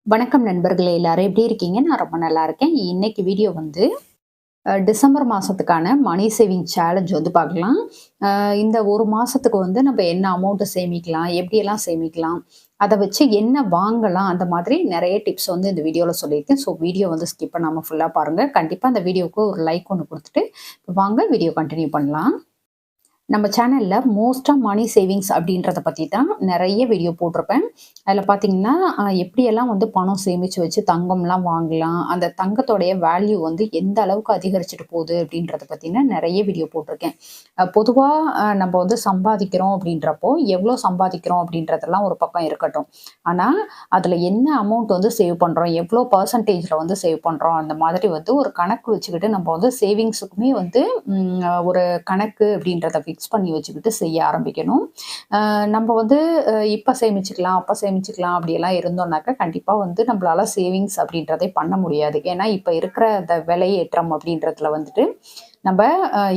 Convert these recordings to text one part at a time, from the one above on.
வணக்கம் நண்பர்களே, எல்லாரும் எப்படி இருக்கீங்க? நான் ரொம்ப நல்லா இருக்கேன். இன்னைக்கு வீடியோ வந்து டிசம்பர் மாசத்துக்கான மணி சேவிங் சேலஞ்ச் வந்து பார்க்கலாம். இந்த ஒரு மாசத்துக்கு வந்து நம்ம என்ன அமௌண்ட் சேமிக்கலாம்? எப்படியெல்லாம் சேமிக்கலாம்? அத வச்சு என்ன வாங்கலாம்? அந்த மாதிரி நெறைய டிப்ஸ் வந்து இந்த வீடியோல சொல்லியிருக்கேன். ஸோ வீடியோ வந்து ஸ்கிப் பண்ணாம ஃபுல்லா பாருங்க. கண்டிப்பா அந்த வீடியோவுக்கு ஒரு லைக் ஒண்ணு குடுத்துட்டு, வாங்க வீடியோ கன்டின்யூ பண்ணலாம். நம்ம சேனல்ல மோஸ்ட்டா மணி சேவிங்ஸ் அப்படின்றத பத்தி தான் நெறைய வீடியோ போட்டிருப்பேன். அதில பார்த்தீங்கன்னா, எப்படியெல்லாம் வந்து பணம் சேமிச்சு வச்சு தங்கம்லாம் வாங்கலாம். அந்த தங்கத்தோடைய வேல்யூ வந்து எந்த அளவுக்கு அதிகரிச்சுட்டு போகுது அப்படின்றத பத்தின நெறைய வீடியோ போட்டிருக்கேன். பொதுவா நம்ம வந்து சம்பாதிக்கிறோம் அப்படின்றப்போ, எவ்வளோ சம்பாதிக்கிறோம் அப்படின்றதெல்லாம் ஒரு பக்கம் இருக்கட்டும். ஆனா, அதில என்ன அமௌண்ட் வந்து சேவ் பண்றோம், எவ்வளோ பெர்சன்டேஜ்ல வந்து சேவ் பண்றோம், அந்த மாதிரி வந்து ஒரு கணக்கு வச்சுக்கிட்டு நம்ம வந்து சேவிங்ஸுக்குமே வந்து ஒரு கணக்கு அப்படின்றத ஃபிக்ஸ் பண்ணி வச்சுக்கிட்டு செய்ய ஆரம்பிக்கணும். நம்ம வந்து இப்ப சேமிச்சுக்கலாம், அப்ப சேமிச்சுக்கலாம் அப்படியெல்லாம் இருந்தோம்னாக்கா, கண்டிப்பா வந்து நம்மளால சேவிங்ஸ் அப்படின்றதே பண்ண முடியாது. ஏன்னா, இப்ப இருக்கிற அந்த விலை ஏற்றம் அப்படின்றதுல வந்துட்டு, நம்ப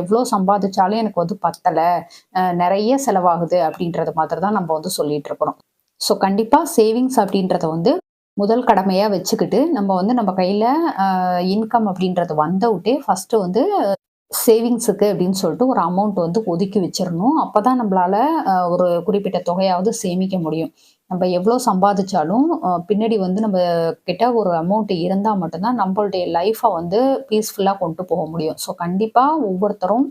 எவ்ளோ சம்பாதிச்சாலும் எனக்கு வந்து பத்தல, நெறைய செலவாகுது அப்படின்றது மாதிரி தான் நம்ம வந்து சொல்லிட்டு இருக்கிறோம். ஸோ கண்டிப்பா சேவிங்ஸ் அப்படின்றத வந்து முதல் கடமையா வச்சுக்கிட்டு, நம்ம வந்து நம்ம கையில இன்கம் அப்படின்றது வந்தவுட்டே ஃபர்ஸ்ட்டு வந்து சேவிங்ஸுக்கு அப்படின்னு சொல்லிட்டு ஒரு அமௌண்ட் வந்து ஒதுக்கி வச்சிரணும். அப்பதான் நம்மளால ஒரு குறிப்பிட்ட தொகையாவது சேமிக்க முடியும். நம்ம எவ்வளோ சம்பாதிச்சாலும், பின்னாடி வந்து நம்ம கிட்ட ஒரு அமௌண்ட் இருந்தா மட்டும் தான் நம்மளுடைய லைஃப்ப வந்து பீஸ்ஃபுல்லா கொண்டு போக முடியும். ஸோ கண்டிப்பா ஒவ்வொருத்தரும்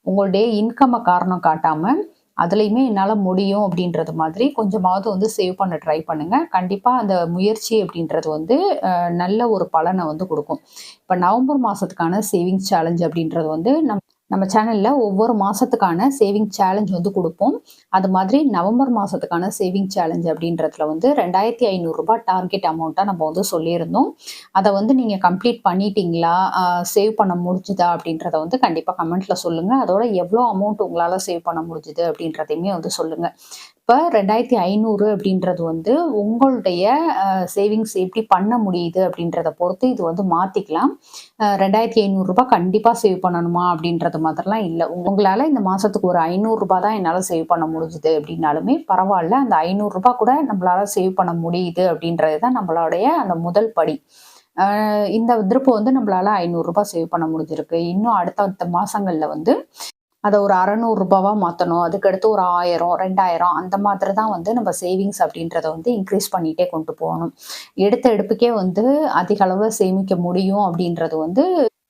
உங்களுடைய இன்கம்ம காரணம் காட்டாம, அதுலயுமே என்னால முடியும் அப்படின்றது மாதிரி கொஞ்சமாவது வந்து சேவ் பண்ண ட்ரை பண்ணுங்க. கண்டிப்பா அந்த முயற்சி அப்படின்றது வந்து நல்ல ஒரு பலன வந்து குடுக்கும். இப்ப நவம்பர் மாசத்துக்கான சேவிங்ஸ் சேலஞ்ச் அப்படின்றது வந்து நம்ம சேனல்ல ஒவ்வொரு மாசத்துக்கான சேவிங் சேலஞ்ச் வந்து குடுப்போம். அது மாதிரி நவம்பர் மாசத்துக்கான சேவிங் சேலஞ்ச் அப்படின்றதுல வந்து ரூ. 2,500 டார்கெட் அமௌண்ட்டா நம்ம வந்து சொல்லியிருந்தோம். அத வந்து நீங்க கம்ப்ளீட் பண்ணிட்டீங்களா? சேவ் பண்ண முடிஞ்சுதா? அப்படின்றத வந்து கண்டிப்பா கமெண்ட்ல சொல்லுங்க. அதோட எவ்வளோ அமௌண்ட் உங்களால சேவ் பண்ண முடிஞ்சுது அப்படின்றதையுமே வந்து சொல்லுங்க. இப்ப 2,500 அப்படின்றது வந்து உங்களுடைய சேவிங்ஸ் எப்படி பண்ண முடியுது அப்படின்றத பொறுத்து இது வந்து மாத்திக்கலாம். ரூ. 2,500 கண்டிப்பா சேவ் பண்ணணுமா அப்படின்றது மாதிரிலாம் இல்ல. உங்களால இந்த மாசத்துக்கு ஒரு ரூ. 500 தான் என்னால சேவ் பண்ண முடிஞ்சுது அப்படின்னாலுமே பரவால்ல. அந்த ரூ. 500 கூட நம்மளால சேவ் பண்ண முடியுது அப்படின்றது தான் நம்மளுடைய அந்த முதல் படி. அ இந்த திருப்பு வந்து நம்மளால ரூ. 500 சேவ் பண்ண முடிஞ்சிருக்கு. இன்னும் அடுத்தடுத்த மாசங்கள்ல வந்து அத ஒரு ரூ. 600 மாத்தணும். அதுக்கடுத்து ஒரு 1000, 2000 அந்த மாதிரி தான் வந்து நம்ம சேவிங்ஸ் அப்படின்றத வந்து இன்க்ரீஸ் பண்ணிட்டே கொண்டு போகணும். எடுத்த எடுப்புக்கே வந்து அதிக அளவுல சேமிக்க முடியும் அப்படின்றது வந்து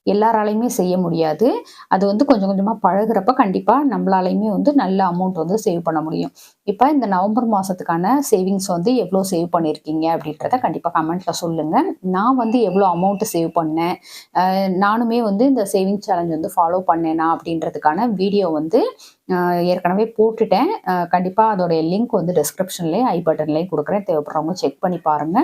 எல்லாராலயுமே செய்ய முடியாது. அது வந்து கொஞ்சம் கொஞ்சமா பழகுறப்ப கண்டிப்பா நம்மளாலயுமே வந்து நல்ல அமௌண்ட் வந்து சேவ் பண்ண முடியும். இப்ப இந்த நவம்பர் மாசத்துக்கான சேவிங்ஸ் வந்து எவ்ளோ சேவ் பண்ணியிருக்கீங்க அப்படின்றத கண்டிப்பா கமெண்ட்ல சொல்லுங்க. நான் வந்து எவ்ளோ அமௌண்ட் சேவ் பண்ணேன், நானுமே வந்து இந்த சேவிங் சேலஞ்ச் வந்து ஃபாலோ பண்ணேனா அப்படின்றதுக்கான வீடியோ வந்து அ ஏற்கனவே போட்டுட்டேன். கண்டிப்பா அதோடைய லிங்க் வந்து டிஸ்கிரிப்ஷன்லயும், பட்டன்லயும் குடுக்குறேன். தேவைப்படுறவங்க செக் பண்ணி பாருங்க.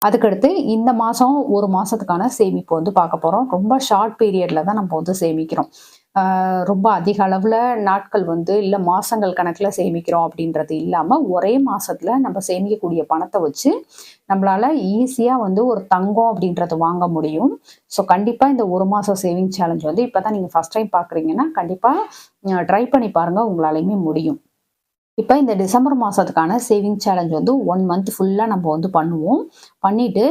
அதுக்கடுத்து இந்த மாசம் 1 மாசத்துக்கான சேமிப்பு வந்து பார்க்க போறோம். ரொம்ப ஷார்ட் பீரியட்ல தான் நம்ம வந்து சேமிக்கிறோம். ரொம்ப அதிக அளவுல நாட்கள் வந்து இல்ல மாசங்கள் கணக்குல சேமிக்கிறோம் அப்படின்றது இல்லாம, ஒரே மாசத்துல நம்ம சேமிக்கக்கூடிய பணத்த வச்சு, நம்மளால ஈஸியா வந்து ஒரு தங்கம் அப்படின்றத வாங்க முடியும். ஸோ கண்டிப்பா இந்த 1 மாசம் சேவிங் சேலஞ்ச் வந்து இப்ப தான் நீங்க ஃபர்ஸ்ட் டைம் பார்க்குறீங்கன்னா, கண்டிப்பா ட்ரை பண்ணி பாருங்க. உங்களாலயுமே முடியும். இப்ப இந்த டிசம்பர் மாசத்துக்கான சேவிங் சேலஞ்ச் வந்து 1 மந்த் ஃபுல்லா நம்ம வந்து பண்ணுவோம். பண்ணிட்டு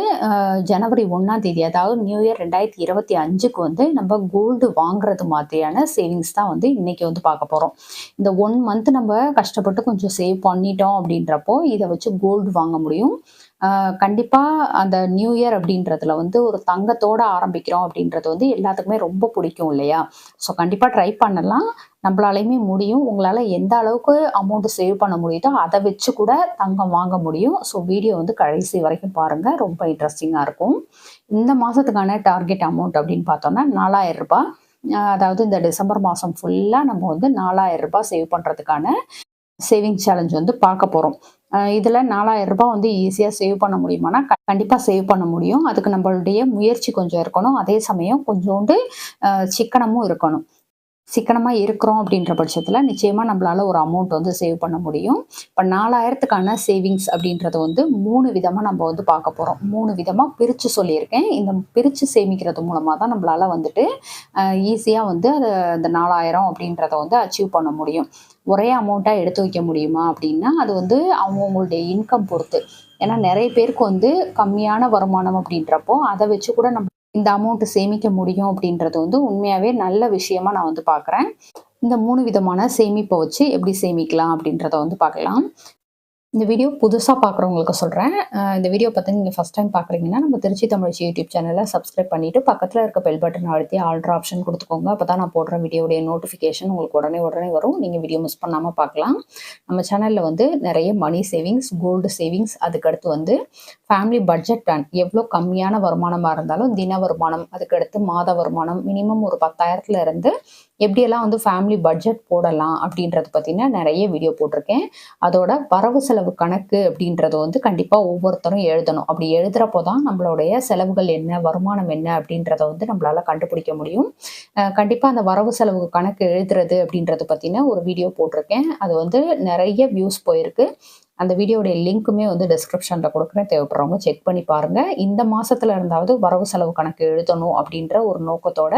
ஜனவரி 1ஆம் தேதி அதாவது நியூ இயர் 2025க்கு வந்து நம்ம கோல்டு வாங்குறது மாதிரியான சேவிங்ஸ் தான் வந்து இன்னைக்கு வந்து பார்க்க போறோம். இந்த 1 மந்த் நம்ம கஷ்டப்பட்டு கொஞ்சம் சேவ் பண்ணிட்டோம் அப்படின்றப்போ, இத வச்சு கோல்டு வாங்க முடியும். கண்டிப்பா அந்த நியூ இயர் அப்படின்றதுல வந்து ஒரு தங்கத்தோட ஆரம்பிக்கிறோம் அப்படின்றது வந்து எல்லாத்துக்குமே ரொம்ப பிடிக்கும் இல்லையா? ஸோ கண்டிப்பா ட்ரை பண்ணலாம். நம்பளாலயுமே முடியும். உங்களால எந்த அளவுக்கு அமௌண்ட் சேவ் பண்ண முடியுதோ, அத வச்சு கூட தங்கம் வாங்க முடியும். ஸோ வீடியோ வந்து கடைசி வரைக்கும் பாருங்க. ரொம்ப இன்ட்ரஸ்டிங்கா இருக்கும். இந்த மாசத்துக்கான டார்கெட் அமௌண்ட் அப்படின்னு பார்த்தோம்னா ரூ. 4,000. அதாவது இந்த டிசம்பர் மாசம் ஃபுல்லா நம்ம வந்து ரூ. 4,000 சேவ் பண்றதுக்கான சேவிங்ஸ் சேலஞ்ச் வந்து பார்க்க போறோம். இதுல ரூ. 4,000 வந்து ஈஸியா சேவ் பண்ண முடியுமானா, கண்டிப்பா சேவ் பண்ண முடியும். அதுக்கு நம்மளுடைய முயற்சி கொஞ்சம் இருக்கணும். அதே சமயம் கொஞ்சோண்டு சிக்கனமும் இருக்கணும். சிக்கனமா இருக்கிறோம் அப்படின்ற பட்சத்துல நிச்சயமா நம்மளால ஒரு அமௌண்ட் வந்து சேவ் பண்ண முடியும். இப்ப 4000த்துக்கான சேவிங்ஸ் அப்படின்றத வந்து 3 விதமா நம்ம வந்து பார்க்க போறோம். 3 விதமா பிரிச்சு சொல்லியிருக்கேன். இந்த பிரிச்சு சேமிக்கிறது மூலமா தான் நம்மளால வந்துட்டு ஈஸியா வந்து அந்த 4000 அப்படின்றத வந்து அச்சீவ் பண்ண முடியும். ஒரே அமௌண்ட்டா எடுத்து வைக்க முடியுமா அப்படின்னா, அது வந்து அவங்கவங்களுடைய இன்கம் பொறுத்து. ஏன்னா நெறைய பேருக்கு வந்து கம்மியான வருமானம் அப்படின்றப்போ, அத வச்சு கூட நம்ம இந்த அமௌண்ட் சேமிக்க முடியும் அப்படின்றது வந்து உண்மையாவே நல்ல விஷயமா நான் வந்து பார்க்குறேன். இந்த 3 விதமான சேமிப்ப வச்சு எப்படி சேமிக்கலாம் அப்படின்றத வந்து பார்க்கலாம். இந்த வீடியோ புதுசா பார்க்குறவங்களுக்கு சொல்றேன். இந்த வீடியோ பத்தி நீங்க ஃபர்ஸ்ட் டைம் பார்க்குறீங்கன்னா, நம்ம திருச்சி தமிழ்ச்சி யூடியூப் சேனல சப்ஸ்கிரைப் பண்ணிட்டு, பக்கத்துல இருக்க பெல் பட்டன அழுத்தி ஆல்ன்ற ஆப்ஷன் குடுத்துக்கோங்க. அப்பதான் நான் போடுற வீடியோவுடைய நோட்டிஃபிகேஷன் உங்களுக்கு உடனே வரும். நீங்க வீடியோ மிஸ் பண்ணாம பார்க்கலாம். நம்ம சேனல்ல வந்து நெறைய மணி சேவிங்ஸ், கோல்டு சேவிங்ஸ், அதுக்கடுத்து வந்து ஃபேமிலி பட்ஜெட் பிளான் எவ்ளோ கம்மியான வருமானமா இருந்தாலும், தின வருமானம், அதுக்கடுத்து மாத வருமானம், மினிமம் ஒரு 10,000த்துல இருந்து எப்படியெல்லாம் வந்து ஃபேமிலி பட்ஜெட் போடலாம் அப்படின்றத பத்தின நெறைய வீடியோ போட்டிருக்கேன். அதோட வரவு செலவு கணக்கு அப்படின்றத வந்து கண்டிப்பா ஒவ்வொருத்தரும் எழுதணும். அப்படி எழுதுறப்போ தான் நம்மளுடைய செலவுகள் என்ன, வருமானம் என்ன அப்படின்றத வந்து நம்மளால கண்டுபிடிக்க முடியும். கண்டிப்பா அந்த வரவு செலவு கணக்கு எழுதுறது அப்படின்றத பத்தின ஒரு வீடியோ போட்டிருக்கேன். அது வந்து நெறைய வியூஸ் போயிருக்கு. அந்த வீடியோடைய லிங்க்குமே வந்து டிஸ்கிரிப்ஷன்ல குடுக்குறேன். தேவைப்படுறவங்க செக் பண்ணி பாருங்க. இந்த மாசத்துல இருந்தாவது வரவு செலவு கணக்கு எழுதணும் அப்படின்ற ஒரு நோக்கத்தோட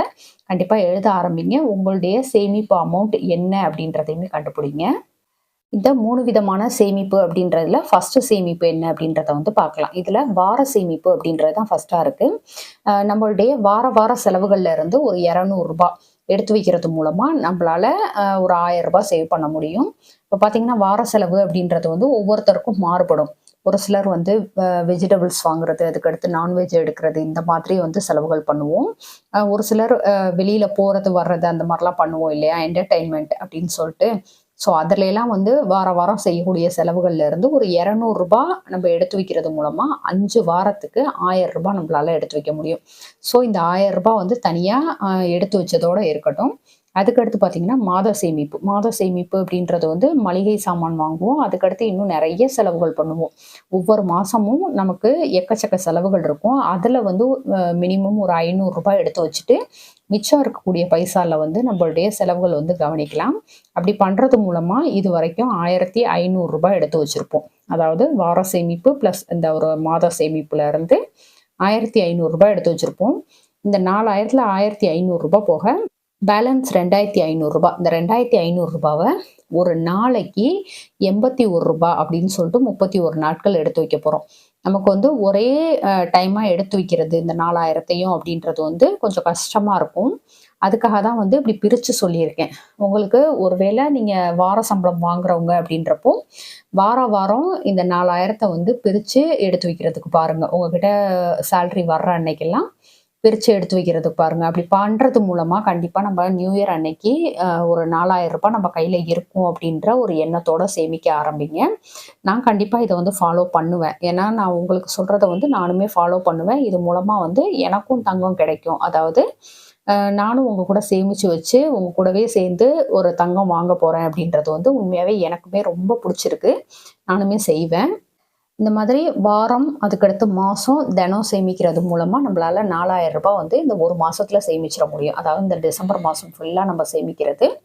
கண்டிப்பா எழுத ஆரம்பிங்க. உங்களுடைய சேமிப்பு அமௌண்ட் என்ன அப்படின்றதையுமே கண்டுபிடிங்க. இந்த 3 விதமான சேமிப்பு அப்படின்றதுல ஃபர்ஸ்ட் சேமிப்பு என்ன அப்படின்றத வந்து பார்க்கலாம். இதுல வார சேமிப்பு அப்படின்றது தான் ஃபர்ஸ்ட்டா இருக்கு. நம்மளுடைய வார செலவுகள்ல இருந்து ஒரு ரூ. 200 எடுத்து வைக்கிறது மூலமா நம்மளால ஒரு ரூ. 1000 சேவ் பண்ண முடியும். இப்ப பார்த்தீங்கன்னா, வார செலவு அப்படின்றது வந்து ஒவ்வொருத்தருக்கும் மாறுபடும். ஒரு சிலர் வந்து வெஜிடபிள்ஸ் வாங்குறது, அதுக்கடுத்து நான்வெஜ் எடுக்கிறது, இந்த மாதிரி வந்து செலவுகள் பண்ணுவோம். ஒரு சிலர் வெளியில போறது, வர்றது அந்த மாரிலாம் பண்ணுவோம் இல்லையா? என்டர்டெயின்மென்ட் அப்படின்னு சொல்ட்டு. ஸோ அதுலலாம் வந்து வாரம் செய்யக்கூடிய செலவுகள்ல இருந்து ஒரு ரூ. 200 நம்ம எடுத்து வைக்கிறது மூலமா 5 வாரத்துக்கு ரூ. 1000 நம்மளால எடுத்து வைக்க முடியும். ஸோ இந்த ரூ. 1000 வந்து தனியா எடுத்து வச்சதோட இருக்கட்டும். அதுக்கடுத்து பார்த்தீங்கன்னா, மாத சேமிப்பு. மாத சேமிப்பு அப்படின்றது வந்து மளிகை சாமான் வாங்குவோம். அதுக்கடுத்து இன்னும் நெறைய செலவுகள் பண்ணுவோம். ஒவ்வொரு மாசமும் நமக்கு எக்கச்சக்க செலவுகள் இருக்கும். அதுல வந்து மினிமம் ஒரு ரூ. 500 எடுத்து வச்சுட்டு, மிச்சம் இருக்கக்கூடிய பைசால வந்து நம்மளுடைய செலவுகள் வந்து கவனிக்கலாம். அப்படி பண்றது மூலமா இதுவரைக்கும் ரூ. 1500 எடுத்து வச்சிருப்போம். அதாவது வார சேமிப்பு பிளஸ் இந்த ஒரு மாத சேமிப்புல இருந்து ரூ. 1500 எடுத்து வச்சிருப்போம். இந்த 4000ல ரூ. 1500 போக பேலன்ஸ் ரூ. 2500. இந்த ரூ. 2500வ ஒரு நாளைக்கு ரூ. 81 அப்படின்னு சொல்லிட்டு 31 நாட்கள் எடுத்து வைக்க போறோம். நமக்கு வந்து ஒரே டைமா எடுத்து வைக்கிறது இந்த 4000த்தையும் அப்படின்றது வந்து கொஞ்சம் கஷ்டமா இருக்கும். அதுக்காக தான் வந்து இப்படி பிரிச்சு சொல்லியிருக்கேன். உங்களுக்கு ஒருவேளை நீங்க வார சம்பளம் வாங்குறவங்க அப்படின்றப்போ, வாரம் இந்த 4000த்த வந்து பிரிச்சு எடுத்து வைக்கிறதுக்கு பாருங்க. உங்ககிட்ட சேலரி வர்ற அன்னைக்கெல்லாம் பிரிச்சு எடுத்து வைக்கிறதுக்கு பாருங்க. அப்படி பண்றது மூலமா கண்டிப்பா நம்ம நியூ இயர் அன்னைக்கு ஒரு ரூ. 4000 நம்ம கையில இருக்கும் அப்படின்ற ஒரு எண்ணத்தோட சேமிக்க ஆரம்பிங்க. நான் கண்டிப்பா இத வந்து ஃபாலோ பண்ணுவேன். ஏன்னா, நான் உங்களுக்கு சொல்றத வந்து நானுமே ஃபாலோ பண்ணுவேன். இது மூலமா வந்து எனக்கும் தங்கம் கிடைக்கும். அதாவது நானும் உங்க கூட சேமிச்சு வச்சு, உங்க கூடவே சேர்ந்து ஒரு தங்கம் வாங்க போறேன் அப்படின்றது வந்து உண்மையாவே எனக்குமே ரொம்ப புடிச்சிருக்கு. நானுமே செய்வேன். இந்த மாதிரி வாரம், அதுக்கடுத்து மாசம் தினம் சேமிக்கிறது மூலமா நம்மளால ரூ. 4000 வந்து இந்த ஒரு மாசத்துல சேமிச்சிட முடியும். அதாவது இந்த டிசம்பர் மாசம் ஃபுல்லா நம்ம சேமிக்கிறது ரூ.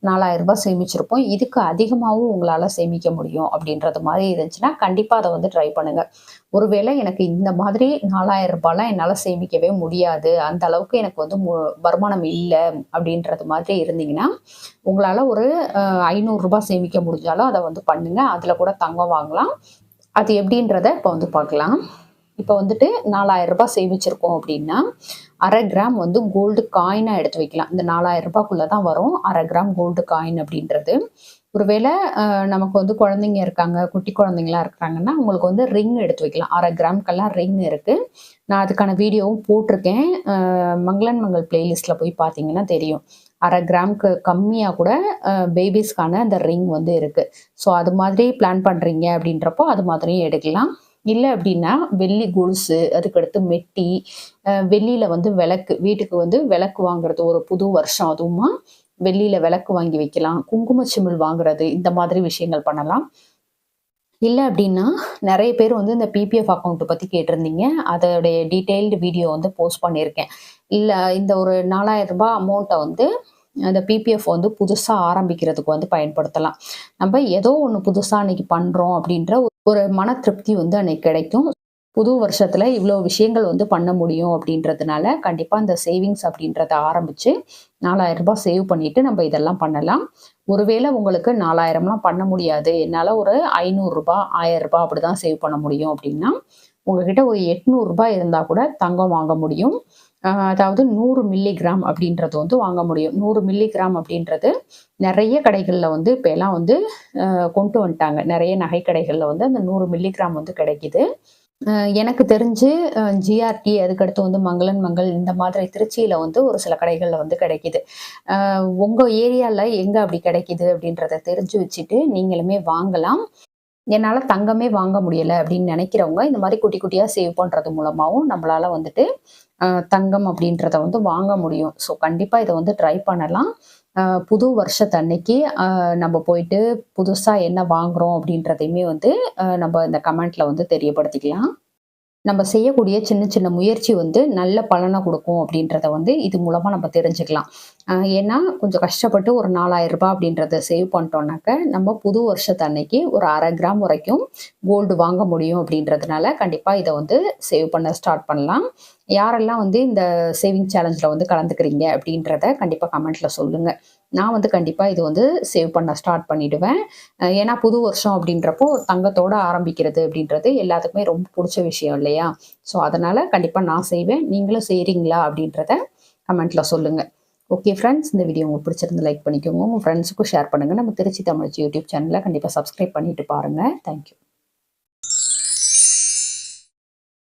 4000 சேமிச்சிருப்போம். இதுக்கு அதிகமாவும் உங்களால சேமிக்க முடியும் அப்படின்றது மாரி இருந்துச்சுன்னா, கண்டிப்பா அத வந்து ட்ரை பண்ணுங்க. ஒருவேளை எனக்கு இந்த மாதிரி ரூ. 4000லாம் என்னால சேமிக்கவே முடியாது. அந்த அளவுக்கு எனக்கு வந்து வருமானம் இல்ல அப்படின்றது மாதிரி இருந்தீங்கன்னா, உங்களால ஒரு ரூ. 500 சேமிக்க முடிஞ்சாலும் அத வந்து பண்ணுங்க. அதுல கூட தங்கம் வாங்கலாம். அது எப்படின்றத இப்ப வந்து பார்க்கலாம். இப்ப வந்துட்டு ரூ. 4000 சேமிச்சிருக்கோம் அப்படின்னா, 1/2 கிராம் வந்து கோல்டு காயினா எடுத்து வைக்கலாம். இந்த ரூ. 4000க்குள்ள தான் வரும் 1/2 கிராம் கோல்டு காயின் அப்படின்றது. ஒருவேளை நமக்கு வந்து குழந்தைங்க இருக்காங்க, குட்டி குழந்தைங்கலாம் இருக்கிறாங்கன்னா, உங்களுக்கு வந்து ரிங் எடுத்து வைக்கலாம். 1/2 கிராம்க்கெல்லாம் ரிங் இருக்கு. நான் அதுக்கான வீடியோவும் போட்டிருக்கேன். மங்களன் மங்கள் பிளேலிஸ்ட்ல போய் பார்த்தீங்கன்னா தெரியும். 1/2 கிராம்க்கு கம்மியா கூட பேபீஸ்க்கான அந்த ரிங் வந்து இருக்கு. ஸோ அது மாதிரி பிளான் பண்றீங்க அப்படின்றப்போ, அது மாதிரியும் எடுக்கலாம். இல்ல அப்படின்னா, வெள்ளி கொலுசு, அதுக்கடுத்து மெட்டி, வெள்ளியில வந்து விளக்கு, வீட்டுக்கு வந்து விளக்கு வாங்குறது ஒரு புது வருஷம் அதுவுமா, வெள்ளியில விளக்கு வாங்கி வைக்கலாம். குங்கும சிமிழ் வாங்குறது, இந்த மாதிரி விஷயங்கள் பண்ணலாம். இல்ல அப்படின்னா, நெறைய பேர் வந்து இந்த பிபிஎஃப் அக்கவுண்ட் பத்தி கேட்டிருந்தீங்க. அதோடைய டீட்டெயில்டு வீடியோ வந்து போஸ்ட் பண்ணியிருக்கேன். இல்ல இந்த ஒரு ரூ. 4000 அமௌண்ட்ட வந்து அந்த பிபிஎஃப் வந்து புதுசா ஆரம்பிக்கிறதுக்கு வந்து பயன்படுத்தலாம். நம்ம ஏதோ ஒண்ணு புதுசா அன்னைக்கு பண்றோம் அப்படின்ற ஒரு மன திருப்தி வந்து அன்னைக்கு கிடைக்கும். புது வருஷத்துல இவ்ளோ விஷயங்கள் வந்து பண்ண முடியும் அப்படின்றதுனால, கண்டிப்பா இந்த சேவிங்ஸ் அப்படின்றத ஆரம்பிச்சு ரூ. 4000 சேவ் பண்ணிட்டு நம்ம இதெல்லாம் பண்ணலாம். ஒருவேளை உங்களுக்கு 4000லாம் பண்ண முடியாது. என்னால ஒரு ரூ. 500 ரூ. 1000 அப்படிதான் சேவ் பண்ண முடியும் அப்படின்னா, உங்ககிட்ட ஒரு ரூ. 800 இருந்தா கூட தங்கம் வாங்க முடியும். அதாவது 100 மில்லிகிராம் அப்படின்றது வந்து வாங்க முடியும். 100 மில்லிகிராம் அப்படின்றது நெறைய கடைகள்ல வந்து இப்ப எல்லாம் வந்து கொண்டு வந்துட்டாங்க. நெறைய நகை கடைகள்ல வந்து அந்த 100 மில்லிகிராம் வந்து கிடைக்குது. எனக்கு தெரிஞ்சு ஜிஆர்டி அதுக்கடுத்து வந்து மங்களன் மங்கள் இந்த மாதிரி திருச்சியில வந்து ஒரு சில கடைகள்ல வந்து கிடைக்குது. அ உங்க ஏரியால எங்க அப்படி கிடைக்குது அப்படின்றத தெரிஞ்சு வச்சுட்டு நீங்களுமே வாங்கலாம். என்னால தங்கமே வாங்க முடியல அப்படின்னு நினைக்கிறவங்க, இந்த மாரி குட்டி குட்டியா சேவ் பண்றது மூலமாவும் நம்மளால வந்துட்டு தங்கம் அப்படின்றத வந்து வாங்க முடியும். ஸோ கண்டிப்பா இத வந்து ட்ரை பண்ணலாம். புது வருஷத்தன்னைக்கு நம்ம போயிட்டு புதுசா என்ன வாங்குறோம் அப்படின்றதையுமே வந்து நம்ம இந்த கமெண்ட்ல வந்து தெரியப்படுத்திக்கலாம். நம்ம செய்யக்கூடிய சின்ன சின்ன முயற்சி வந்து நல்ல பலன குடுக்கும் அப்படின்றத வந்து இது மூலமா நம்ம தெரிஞ்சுக்கலாம். ஏன்னா கொஞ்சம் கஷ்டப்பட்டு ஒரு ரூ. 4000 அப்படின்றத சேவ் பண்ணிட்டோம்னாக்க, நம்ம புது வருஷத்தன்னைக்கு ஒரு 1/2 கிராம் வரைக்கும் கோல்டு வாங்க முடியும் அப்படின்றதுனால, கண்டிப்பா இத வந்து சேவ் பண்ண ஸ்டார்ட் பண்ணலாம். யாரெல்லாம் வந்து இந்த சேவிங் சேலஞ்ச்ல வந்து கலந்துக்கிறீங்க அப்படின்றத கண்டிப்பா கமெண்ட்ல சொல்லுங்க. நான் வந்து கண்டிப்பா இது வந்து சேவ் பண்ண ஸ்டார்ட் பண்ணிடுவேன். ஏன்னா புது வருஷம் அப்படின்றப்போ தங்கத்தோட ஆரம்பிக்கிறது அப்படின்றது எல்லாத்துக்குமே ரொம்ப புடிச்ச விஷயம் இல்லையா? ஸோ அதனால கண்டிப்பா நான் செய்வேன். நீங்களும் செய்றீங்களா? அப்படின்றத கமெண்ட்ல சொல்லுங்க. ஓகே ஃப்ரெண்ட்ஸ், இந்த வீடியோ உங்களுக்கு பிடிச்சிருந்தா லைக் பண்ணிக்கோங்க. உங்க ஃப்ரெண்ட்ஸுக்கும் ஷேர் பண்ணுங்க. நம்ம திருச்சி தமிழச்சி யூடியூப் சேனல கண்டிப்பா சப்ஸ்கிரைப் பண்ணிட்டு பாருங்க. Thank you.